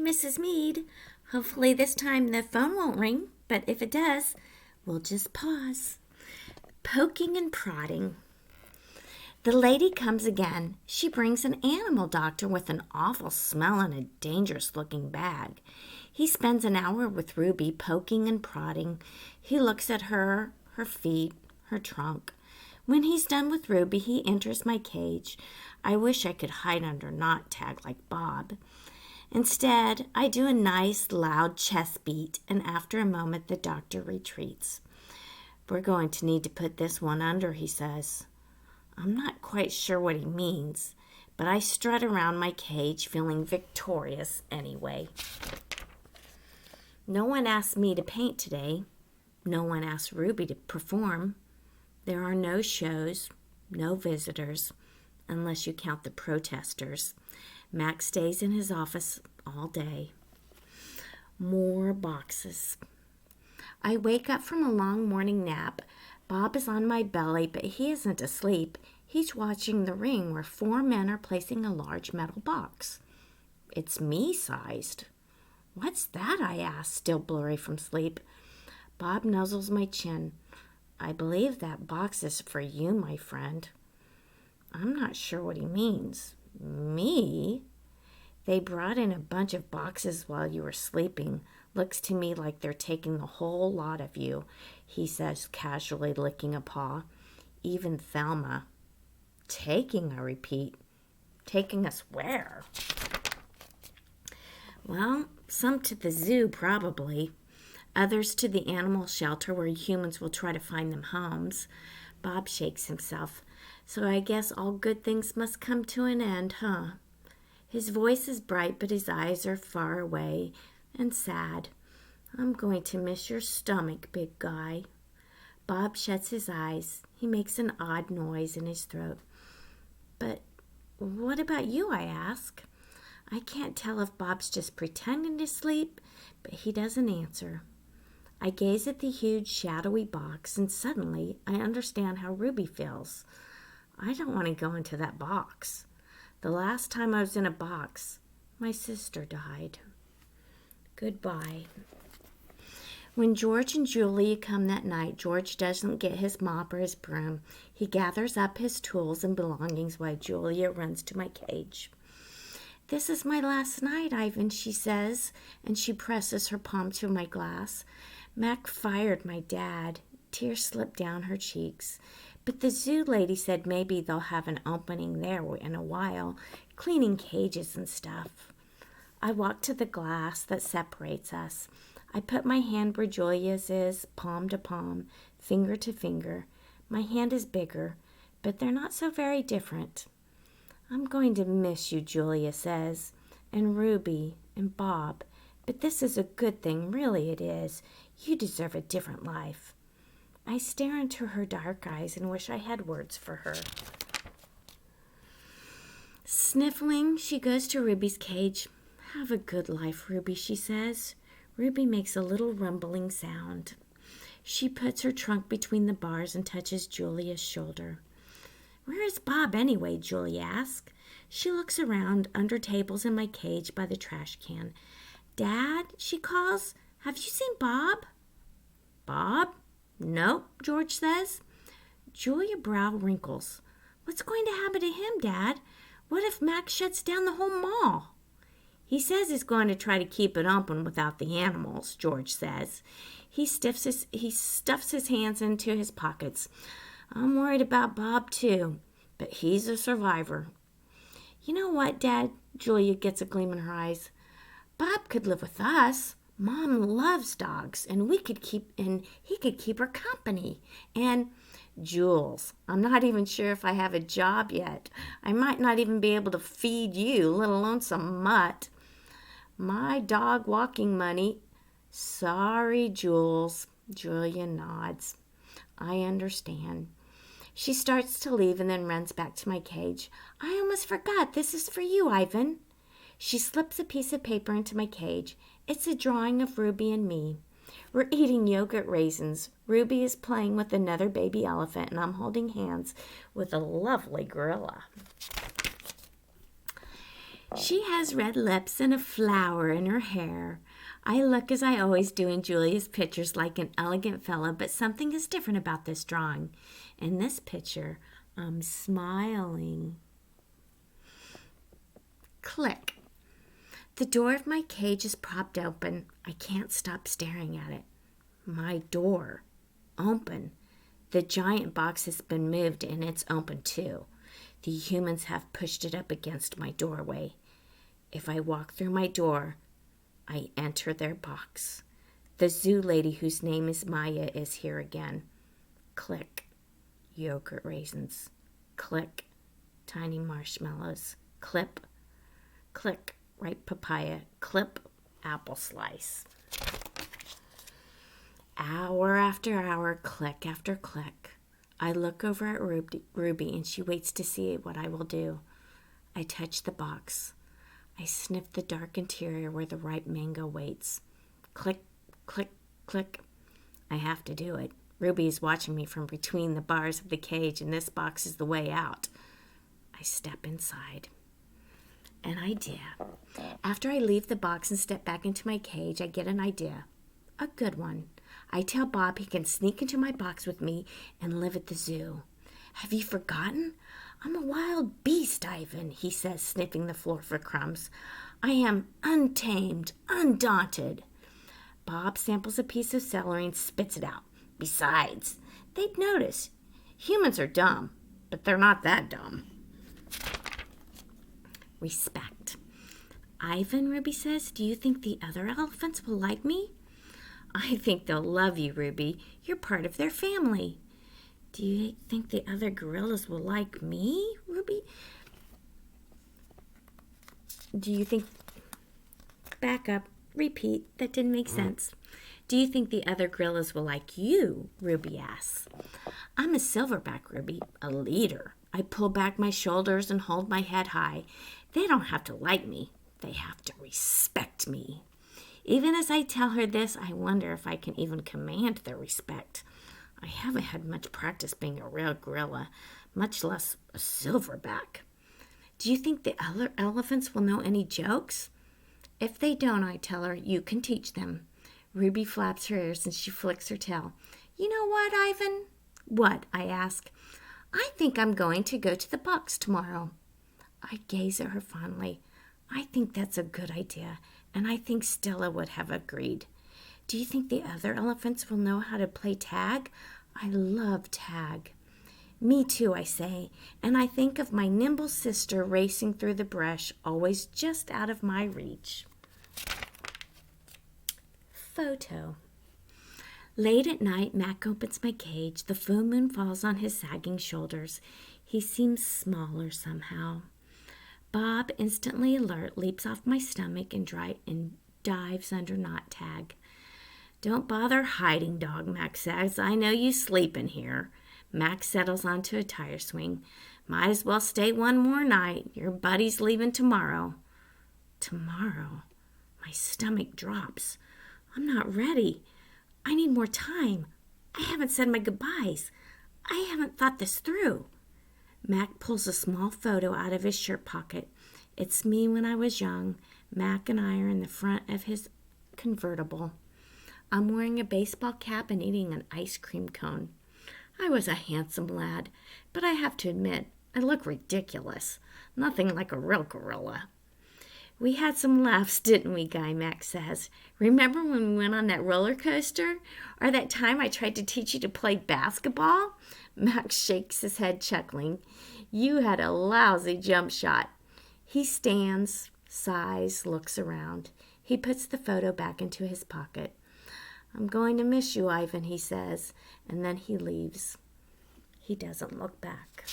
Mrs. Mead. Hopefully this time the phone won't ring, but if it does, we'll just pause. Poking and prodding. The lady comes again. She brings an animal doctor with an awful smell and a dangerous-looking bag. He spends an hour with Ruby, poking and prodding. He looks at her feet, her trunk. When he's done with Ruby, he enters my cage. I wish I could hide under knot tag like Bob. Instead, I do a nice, loud chest beat, and after a moment, the doctor retreats. We're going to need to put this one under, he says. I'm not quite sure what he means, but I strut around my cage feeling victorious anyway. No one asked me to paint today. No one asked Ruby to perform. There are no shows, no visitors, unless you count the protesters. Max stays in his office all day. More boxes. I wake up from a long morning nap. Bob is on my belly, but he isn't asleep. He's watching the ring where 4 men are placing a large metal box. It's me-sized. What's that, I ask, still blurry from sleep. Bob nuzzles my chin. I believe that box is for you, my friend. I'm not sure what he means. Me? They brought in a bunch of boxes while you were sleeping. Looks to me like they're taking the whole lot of you, he says, casually licking a paw. Even Thelma. Taking, I repeat. Taking us where? Well, some to the zoo, probably. Others to the animal shelter where humans will try to find them homes. Bob shakes himself. So I guess all good things must come to an end, huh? His voice is bright, but his eyes are far away and sad. I'm going to miss your stomach, big guy. Bob shuts his eyes. He makes an odd noise in his throat. But what about you, I ask. I can't tell if Bob's just pretending to sleep, but he doesn't answer. I gaze at the huge, shadowy box, and suddenly I understand how Ruby feels. I don't want to go into that box. The last time I was in a box, my sister died. Goodbye. When George and Julia come that night, George doesn't get his mop or his broom. He gathers up his tools and belongings while Julia runs to my cage. This is my last night, Ivan, she says, and she presses her palm to my glass. Mac fired my dad. Tears slip down her cheeks. But the zoo lady said maybe they'll have an opening there in a while, cleaning cages and stuff. I walk to the glass that separates us. I put my hand where Julia's is, palm to palm, finger to finger. My hand is bigger, but they're not so very different. I'm going to miss you, Julia says, and Ruby and Bob, but this is a good thing, really it is. You deserve a different life. I stare into her dark eyes and wish I had words for her. Sniffling, she goes to Ruby's cage. Have a good life, Ruby, she says. Ruby makes a little rumbling sound. She puts her trunk between the bars and touches Julia's shoulder. Where is Bob anyway? Julia asks. She looks around under tables in my cage by the trash can. Dad, she calls. Have you seen Bob? Bob? Nope, George says. Julia's brow wrinkles. What's going to happen to him, Dad? What if Max shuts down the whole mall? He says he's going to try to keep it open without the animals, George says. He stuffs his hands into his pockets. I'm worried about Bob, too, but he's a survivor. You know what, Dad? Julia gets a gleam in her eyes. Bob could live with us. Mom loves dogs, and he could keep her company. And Jules, I'm not even sure if I have a job yet. I might not even be able to feed you, let alone some mutt. My dog walking money. Sorry, Jules. Julia nods. I understand. She starts to leave and then runs back to my cage. I almost forgot. This is for you, Ivan. She slips a piece of paper into my cage. It's a drawing of Ruby and me. We're eating yogurt raisins. Ruby is playing with another baby elephant, and I'm holding hands with a lovely gorilla. She has red lips and a flower in her hair. I look as I always do in Julia's pictures like an elegant fellow, but something is different about this drawing. In this picture, I'm smiling. Click. The door of my cage is propped open. I can't stop staring at it. My door. Open. The giant box has been moved and it's open too. The humans have pushed it up against my doorway. If I walk through my door, I enter their box. The zoo lady whose name is Maya is here again. Click. Yogurt raisins. Click. Tiny marshmallows. Clip. Click. Ripe papaya. Clip. Apple slice. Hour after hour, click after click. I look over at Ruby and she waits to see what I will do. I touch the box. I sniff the dark interior where the ripe mango waits. Click, click, click. I have to do it. Ruby is watching me from between the bars of the cage and this box is the way out. I step inside. An idea. After I leave the box and step back into my cage, I get an idea. A good one. I tell Bob he can sneak into my box with me and live at the zoo. Have you forgotten? I'm a wild beast, Ivan, he says, sniffing the floor for crumbs. I am untamed, undaunted. Bob samples a piece of celery and spits it out. Besides, they'd notice. Humans are dumb, but they're not that dumb. Respect. Ivan, Ruby says, do you think the other elephants will like me? I think they'll love you, Ruby. You're part of their family. Do you think the other gorillas will like me, Ruby? Do you think... Back up. Repeat. That didn't make sense. Do you think the other gorillas will like you? Ruby asks. I'm a silverback, Ruby, a leader. I pull back my shoulders and hold my head high. They don't have to like me. They have to respect me. Even as I tell her this, I wonder if I can even command their respect. I haven't had much practice being a real gorilla, much less a silverback. Do you think the other elephants will know any jokes? If they don't, I tell her, you can teach them. Ruby flaps her ears and she flicks her tail. You know what, Ivan? What? I ask. I think I'm going to go to the box tomorrow. I gaze at her fondly. I think that's a good idea, and I think Stella would have agreed. Do you think the other elephants will know how to play tag? I love tag. Me too, I say, and I think of my nimble sister racing through the brush, always just out of my reach. Photo. Late at night, Mac opens my cage. The full moon falls on his sagging shoulders. He seems smaller somehow. Bob, instantly alert, leaps off my stomach and dives under Knot Tag. Don't bother hiding, dog, Mac says. I know you sleep in here. Mac settles onto a tire swing. Might as well stay one more night. Your buddy's leaving tomorrow. Tomorrow? My stomach drops. I'm not ready. I need more time. I haven't said my goodbyes. I haven't thought this through. Mac pulls a small photo out of his shirt pocket. It's me when I was young. Mac and I are in the front of his convertible. I'm wearing a baseball cap and eating an ice cream cone. I was a handsome lad, but I have to admit, I look ridiculous. Nothing like a real gorilla. We had some laughs, didn't we, Guy, Mac says. Remember when we went on that roller coaster? Or that time I tried to teach you to play basketball? Max shakes his head, chuckling. You had a lousy jump shot. He stands, sighs, looks around. He puts the photo back into his pocket. I'm going to miss you, Ivan, he says, and then he leaves. He doesn't look back.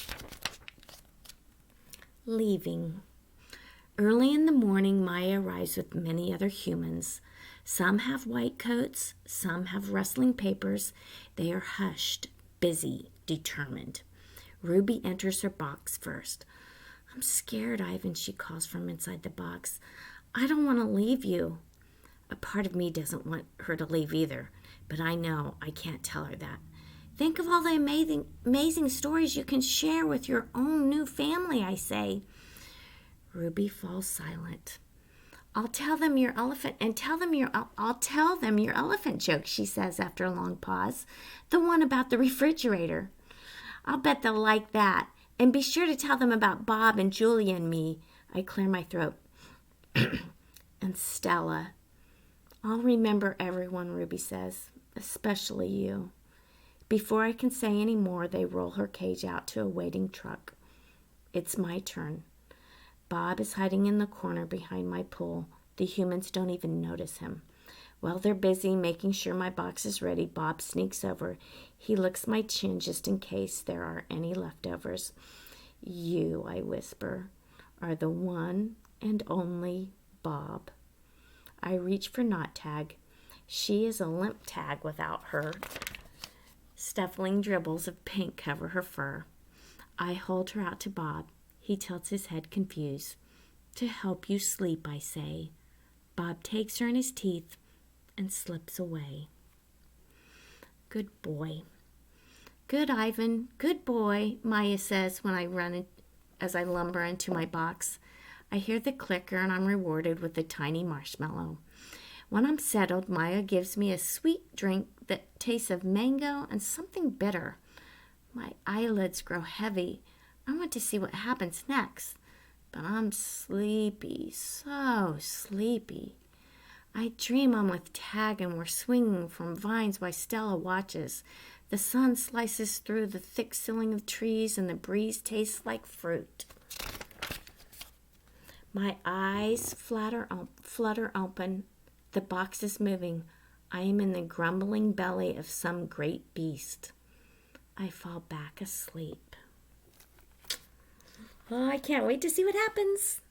Leaving. Early in the morning, Maya arrives with many other humans. Some have white coats, some have rustling papers. They are hushed, busy, determined. Ruby enters her box first. I'm scared, Ivan, she calls from inside the box. I don't want to leave you. A part of me doesn't want her to leave either, but I know I can't tell her that. Think of all the amazing stories you can share with your own new family, I say. Ruby falls silent. I'll tell them your elephant I'll tell them your elephant joke, she says after a long pause. The one about the refrigerator. I'll bet they'll like that. And be sure to tell them about Bob and Julia and me. I clear my throat. And Stella. I'll remember everyone, Ruby says, especially you. Before I can say any more, they roll her cage out to a waiting truck. It's my turn. Bob is hiding in the corner behind my pool. The humans don't even notice him. While they're busy making sure my box is ready, Bob sneaks over. He licks my chin just in case there are any leftovers. You, I whisper, are the one and only Bob. I reach for Knot Tag. She is a limp tag without her. Stuffling dribbles of pink cover her fur. I hold her out to Bob. He tilts his head confused. To help you sleep, I say. Bob takes her in his teeth and slips away. Good boy. Good, Ivan. Good boy, Maya says when I run as I lumber into my box. I hear the clicker and I'm rewarded with a tiny marshmallow. When I'm settled, Maya gives me a sweet drink that tastes of mango and something bitter. My eyelids grow heavy. I want to see what happens next, but I'm sleepy, so sleepy. I dream I'm with Tag and we're swinging from vines while Stella watches. The sun slices through the thick ceiling of trees and the breeze tastes like fruit. My eyes flutter open. The box is moving. I am in the grumbling belly of some great beast. I fall back asleep. Oh, I can't wait to see what happens.